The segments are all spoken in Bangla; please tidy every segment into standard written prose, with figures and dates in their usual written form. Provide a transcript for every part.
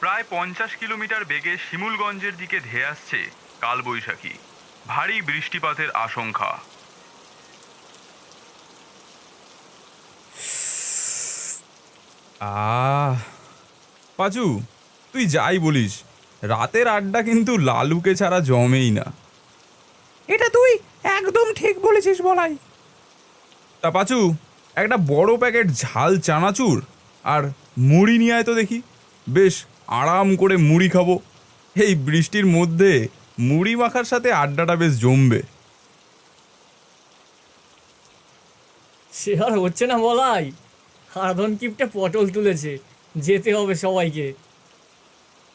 প্রায় 50 কিলোমিটার বেগে শিমুলগঞ্জের দিকে ধেয়ে আসছে কালবৈশাখী। ভারী বৃষ্টিপাতের আশঙ্কা। পাঁচু, তুই যাই বলিস, রাতের আড্ডা কিন্তু লালুকে ছাড়া জমেই না। এটা তুই একদম ঠিক বলেছিস বলাই। তা পাঁচু, একটা বড় প্যাকেট ঝাল চানাচুর আর মুড়ি নিয়ে আয় তো দেখি। বেশ আরাম করে মুড়ি খাবো। এই বৃষ্টির মধ্যে মুড়ি মাখার সাথে আড্ডাটা বেশ জমবে। সে আর হচ্ছে না বলাই। হারাধন কিপটে পটল তুলেছে, যেতে হবে সবাইকে।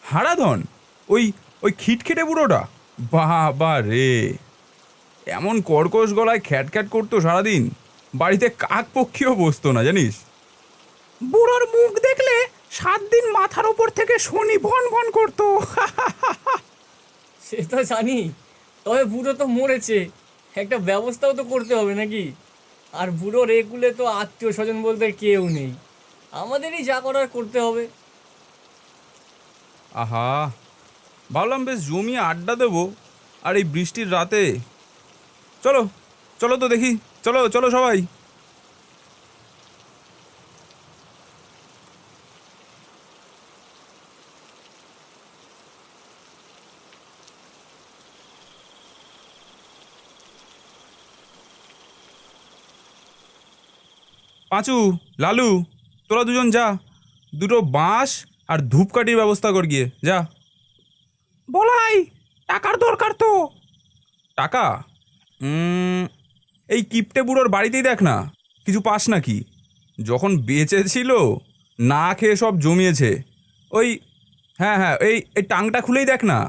হারাধন? ওই ওই খিটখিটে বুড়োটা? বাবা রে, এমন কর্কশ গলায় খ্যাটখ্যাট করতো সারাদিন, বাড়িতে কাক পক্ষীও বসতো না জানিস। বুড়োর মুখ দেখলে 7 দিন মাথার ওপর থেকে শনি ভন ভন করতো। সে তো জানি, তবে বুড়ো তো মরেছে, একটা ব্যবস্থাও তো করতে হবে নাকি? আর বুড়োর এগুলে তো আত্মীয় স্বজন বলতে কেউ নেই, আমাদেরই যা করার করতে হবে। আহা, ভাবলাম বেশ জমিয়ে আড্ডা দেবো, আর এই বৃষ্টির রাতে। চলো চলো তো দেখি, চলো চলো সবাই। পাঁচু, লালু, তোরা দুজন যা, দুটো বাঁশ আর ধূপকাঠির ব্যবস্থা কর গিয়ে, যা। বলাই, টাকার দরকার তো। টাকা? এই কিপটে বুড়োর বাড়িতেই দেখ না, কিছু পাস নাকি? যখন বেঁচে ছিল না খেয়ে সব জমিয়েছে। ওই, হ্যাঁ হ্যাঁ, এই এই টাংটা খুলেই দেখ না।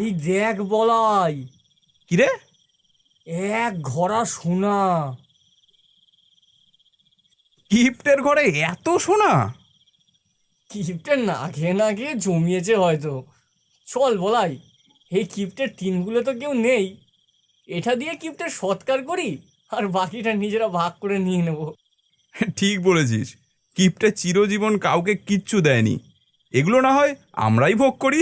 এই দেখ বলাই, কিরে? এক ঘোড়া সোনা। কিপ্টের ঘরে এত সোনা? কিপ্টে না খেয়ে না খেয়ে জমিয়েছে হয়তো। চল বলাই, এই কিপ্টের টিনগুলো তো কেউ নেই, এটা দিয়ে কিপ্টের সৎকার করি, আর বাকিটা নিজেরা ভাগ করে নিয়ে নেব। ঠিক বলেছিস, কিপ্টে চিরজীবন কাউকে কিচ্ছু দেয়নি, এগুলো না হয় আমরাই ভোগ করি।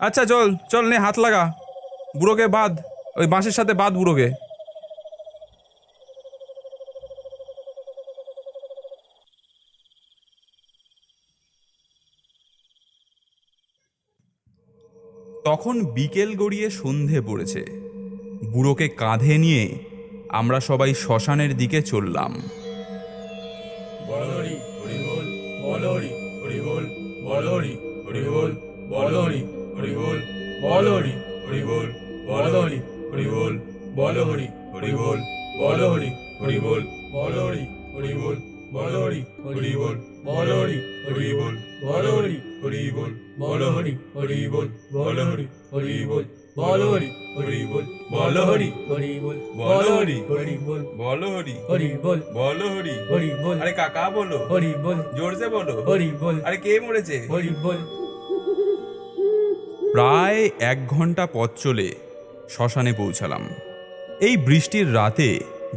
আচ্ছা চল চল, নে হাত লাগা, বুড়োকে বাঁধ, ওই বাঁশের সাথে বাঁধ বুড়োকে। তখন বিকেল গড়িয়ে সন্ধে পড়েছে। বুড়োকে কাঁধে নিয়ে আমরা সবাই শ্মশানের দিকে চললাম। বলহরি হরিবোল, বলহরি হরিবোল, বলহরি হরিবোল, বলহরি হরিবোল, বলহরি হরিবোল, বলহরি হরিবোল, বলহরি হরিবোল, বলহরি হরিবোল, বলহরি হরিবোল, বলহরি হরিবোল, বলহরি হরিবোল, বলহরি হরিবোল, বলহরি হরিবোল, বলহরি হরিবোল, বলহরি হরিবোল, বলহরি হরিবোল, বলহরি হরিবোল, বলহরি হরিবোল, বলহরি। হরিবোল, আরে কাকা বলো, হরিবোল, জোরসে বলো। হরিবোল, আরে কে মরেছে? হরিবোল। প্রায় 1 ঘন্টা পথ চলে শ্মশানে পৌঁছালাম। এই বৃষ্টির রাতে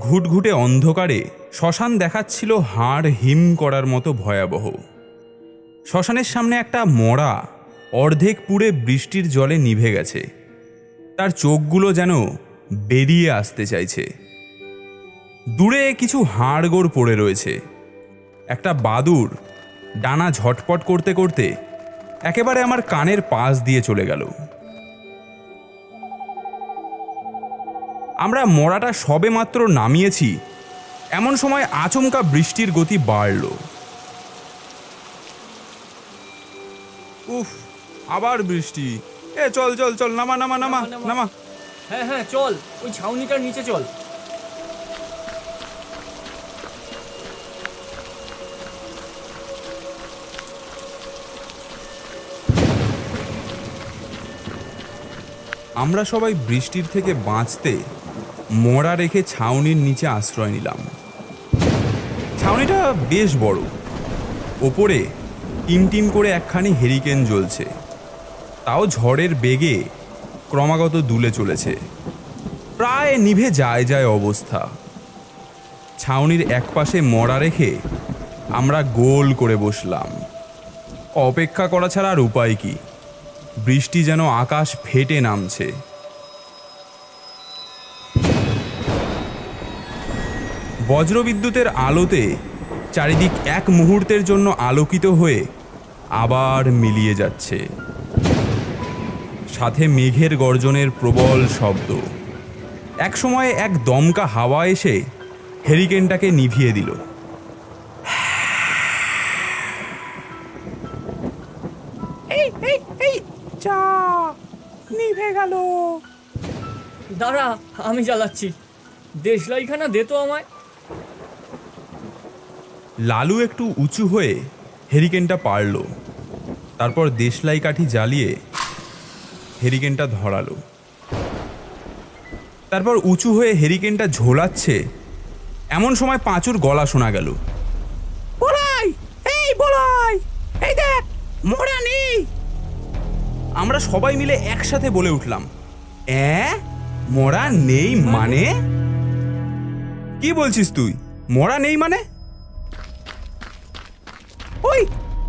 ঘুটঘুটে অন্ধকারে শ্মশান দেখাচ্ছিল হাড় হিম করার মতো ভয়াবহ। শ্মশানের সামনে একটা মরা অর্ধেক পুড়ে বৃষ্টির জলে নিভে গেছে, তার চোখগুলো যেন বেরিয়ে আসতে চাইছে। দূরে কিছু হাড়গোড় পড়ে রয়েছে। একটা বাদুড় ডানা ঝটপট করতে করতে একেবারে আমার কানের পাশ দিয়ে চলে গেল। আমরা মরাটা সবে মাত্র নামিয়েছি, এমন সময় আচমকা বৃষ্টির গতি বাড়ল। উফ, আবার বৃষ্টি। এ চল চল চল, নামা নামা নামা নামা। হ্যাঁ হ্যাঁ চল, ওই ছাউনিটার নিচে চল। আমরা সবাই বৃষ্টির থেকে বাঁচতে মরা রেখে ছাউনির নিচে আশ্রয় নিলাম। ছাউনিটা বেশ বড়, ওপরে টিম টিম করে একখানি হেরিকেন জ্বলছে, তাও ঝড়ের বেগে ক্রমাগত দুলে চলেছে। প্রায় নিভে যায় যায় অবস্থা। ছাউনির একপাশে মরা রেখে আমরা গোল করে বসলাম। অপেক্ষা করা ছাড়া আর উপায় কি? বৃষ্টি যেন আকাশ ফেটে নামছে। বজ্রবিদ্যুতের আলোতে চারিদিক এক মুহূর্তের জন্য আলোকিত হয়ে আবার মিলিয়ে যাচ্ছে, সাথে মেঘের গর্জনের প্রবল শব্দ। একসময় এক দমকা হাওয়া এসে হেরিকেনটাকে নিভিয়ে দিল। এই এই এই যা, নিভে গেল। দাঁড়া, আমি জ্বালাচ্ছি। দেশলাইখানা দে তো আমায়। লালু একটু উঁচু হয়ে হেরিকেনটা পারল, তারপর দেশলাই কাঠি জ্বালিয়ে হেরিকেনটা ধরালো। তারপর উঁচু হয়ে হেরিকেনটা ঝোলাচ্ছে, এমন সময় পাঁচুর গলা শোনা গেল। বলাই, এই বলাই, এই দেখ, মোড়া নেই। আমরা সবাই মিলে একসাথে বলে উঠলাম, মরা নেই মানে? কি বলছিস তুই? মরা নেই মানে? ওই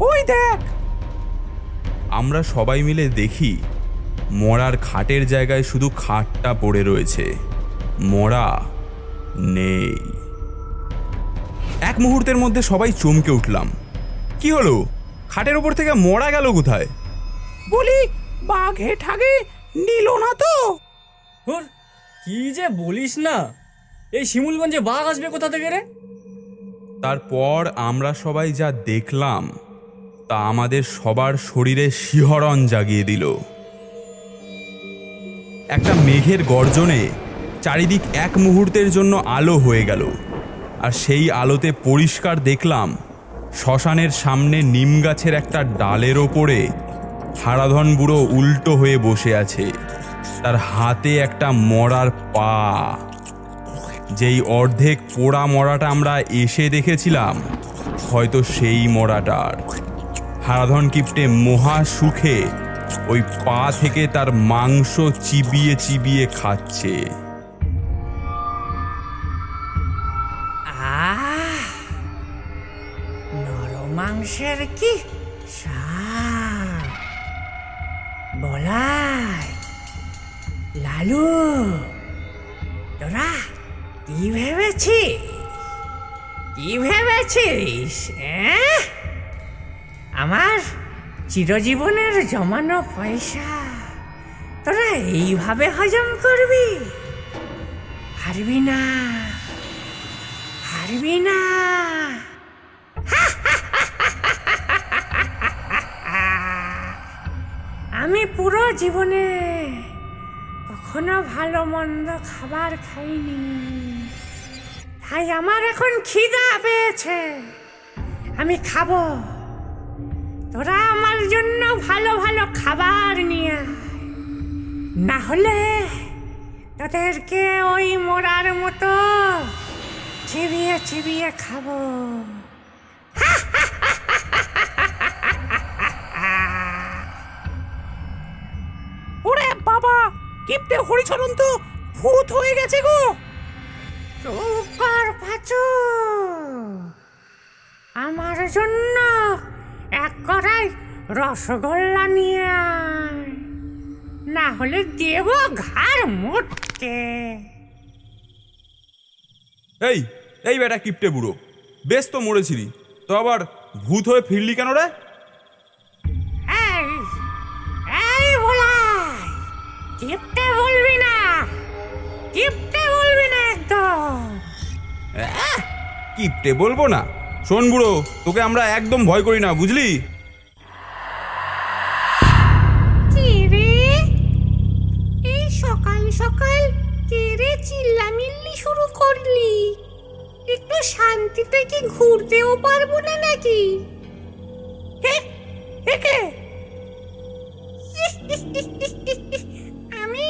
ওই দেখ। আমরা সবাই মিলে দেখি মরার খাটের জায়গায় শুধু খাটটা পড়ে রয়েছে, মরা নেই। এক মুহূর্তের মধ্যে সবাই চমকে উঠলাম। কি হলো? খাটের ওপর থেকে মরা গেল কোথায়? বলি, বাঘে ঠাগে নিল না তো? হুর, কি যে বলিস না! এই শিমুলগঞ্জে বাঘ আসবে কোথা থেকে রে? তারপর আমরা সবাই যা দেখলাম তা আমাদের সবার শরীরে শিহরণ জাগিয়ে দিল। একটা মেঘের গর্জনে চারিদিক এক মুহূর্তের জন্য আলো হয়ে গেল, আর সেই আলোতে পরিষ্কার দেখলাম শ্মশানের সামনে নিম গাছের একটা ডালের ওপরে হারাধন বুড়ো উল্টো হয়ে বসে আছে, তার হাতে একটা মরার পা। যেই অর্ধেক পোড়া মরাটা আমরা এসে দেখেছিলাম, হয়তো সেই মরাটার। হারাধন কিপ্টে মহা সুখে ওই পা থেকে তার মাংস চিবিয়ে চিবিয়ে খাচ্ছে। নরম মাংসের কি স্বাদ! বলাই, লালু, তোরা কি ভেবেছিস? কি ভেবেছিস? আমার চিরজীবনের জমানো পয়সা তোরা এইভাবে হজম করবি? পারবি না, পারবি না। আমি পুরো জীবনে কখনো ভালো মন্দ খাবার খাইনি, তাই আমার এখন খিদা পেয়েছে, আমি খাবো। তোরা আমার জন্য ভালো ভালো খাবার নিয়ে আয়, না হলে তোদেরকে ওই মোড়ার মতো চিবিয়ে চিবিয়ে খাবো। ওরে বাবা, কিপ্টে হরিচরণ তো ভূত হয়ে গেছে গো। চুপ কর পাঁচু, আমার জন্য এক কড়াই রসগোল্লা নিয়ে আয়, না হলে দেব ঘাড় মোটকে। এই এই বেটা কিপ্টে বুড়ো, বেশ তো মরেছিলি, তো আবার ভূত হয়ে ফিরলি কেন রে? এই এই বলাই, কিপ্টে বলবি না, কিপ্টে বলবি না একদম। কিপ্টে বলবো না? শোন বুড়ো, তোকে আমরা একদম ভয় করি না, বুঝলি? কি রে, এই সকাল সকাল কে রে চিল্লামিল্লি শুরু করলি? একটু শান্তিতে কি ঘুরতেও পারবো না নাকি? একে আমি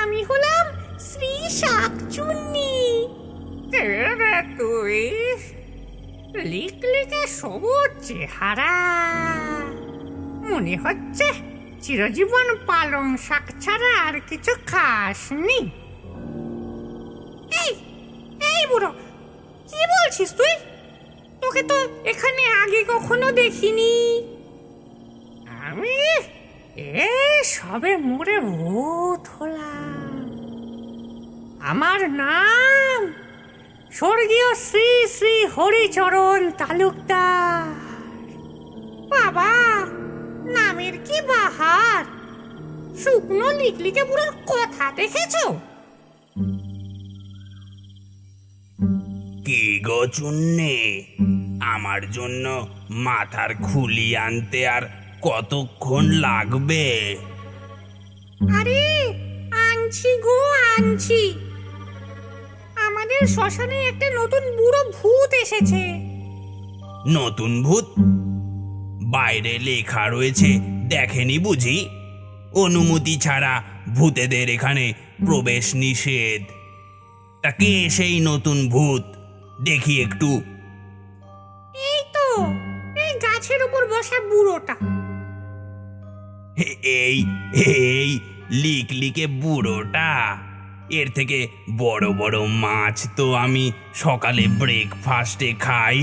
আমি হলাম শ্রী শাকচুন্নি। তুই লিকলিকে সবুজ চেহারা, মনে হচ্ছে চিরজীবন পালং শাক ছাড়া আর কিছু খাসনি। এই এই বুড়ো, কি বলছিস তুই? তোকে তো এখানে আগে কখনো দেখিনি। আমি সবে মরে ভূত হলাম। আমার নাম স্বর্গীয় শ্রী শ্রী হরিচরণ তালুকদার। বাবা, নামের কি বাহার! শুকনো লিকলিকে বুড়োর কথা দেখেছো? কি গো চুন্নি, আমার জন্য মাথার খুলি আনতে আর কতক্ষণ লাগবে? আরে আনছি গো আনছি। আমাদের শ্মশানে একটা নতুন বুড়ো ভূত এসেছে। নতুন ভূত? বাইরে লেখা রয়েছে, দেখেনি বুঝি? অনুমতি ছাড়া ভূতেদের এখানে প্রবেশ নিষেধ। তা কে সেই নতুন ভূত, দেখি একটু। এই তো, এই গাছের উপর বসা বুড়োটা। এই এই লিকলিকে বুড়োটা? এর থেকে বড় বড় মাছ তো আমি সকালে ব্রেকফাস্টে খাই।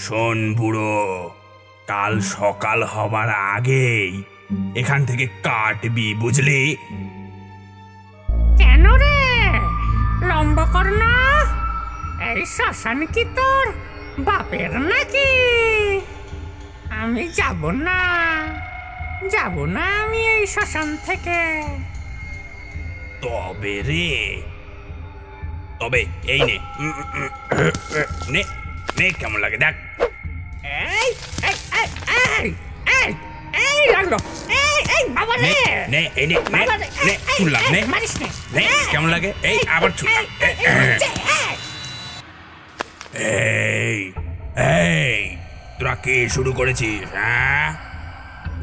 শোন বুড়ো, কাল সকাল হবার আগেই এখান থেকে কাটবি, বুঝলি? কেন রে লম্বা কর না? এই শ্মশান কি তোর বাপের নাকি? আমি যাব না, যাব না আমি এই শ্মশান থেকে। তবে রে, তবে এই নে, নে নে, কেমন লাগে দেখ। এই এই এই এই এই এই লাগলো, এই এই বাবা নে রে, নে, এই নে, নে বাবা রে, নে, এই, ছুড়লাম, নে এই, মারিস নে, নে, কেমন লাগে? এই আবার ছুড়লাম। এই এই, তোরা কে শুরু করেছিস? হ্যাঁ,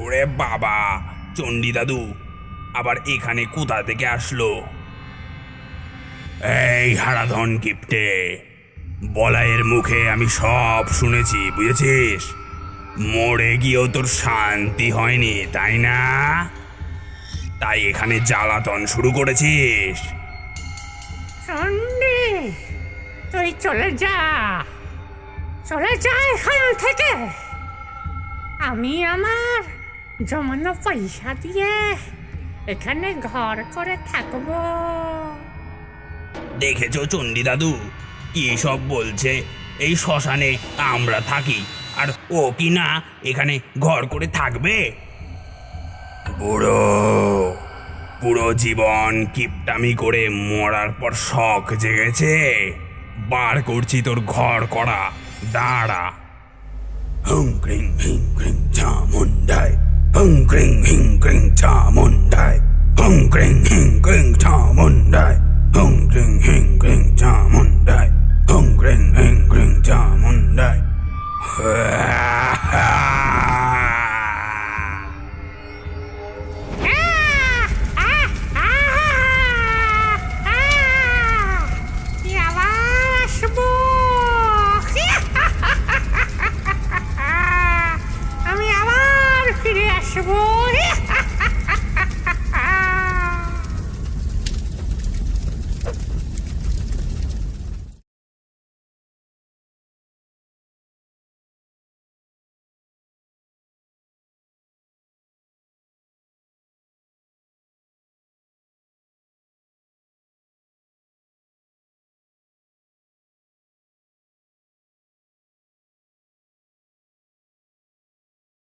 ওরে বাবা, চণ্ডী দাদু আবার এখানে কোথা থেকে আসলো? এই হারাধন কিপ্টে, বলাইয়ের মুখে আমি সব শুনেছি, বুঝেছিস? মরে গিয়েও তোর শান্তি হয়নি, তাই না? তাই এখানে জ্বালাতন শুরু করেছিস। সন্ডে, তুই চলে যা, চলে যা এখান থেকে। আমি আমার জমানো পয়সা দিয়ে এখানে ঘর করে থাকবো। দেখেছো চণ্ডী দাদু কি সব বলছে? এই শ্মশানে আমরা থাকি আর ও কি না এখানে ঘর করে থাকবে? বুড়ো, পুরো জীবন কিপটামি করে মরার পর শখ জেগেছে। বার করছি তোর ঘর করা, দাঁড়া। হুং ক্রিং হিং ক্রিং চামুন্ডাই, হুং ক্রিং হিং ক্রিং চামুন্ডাই।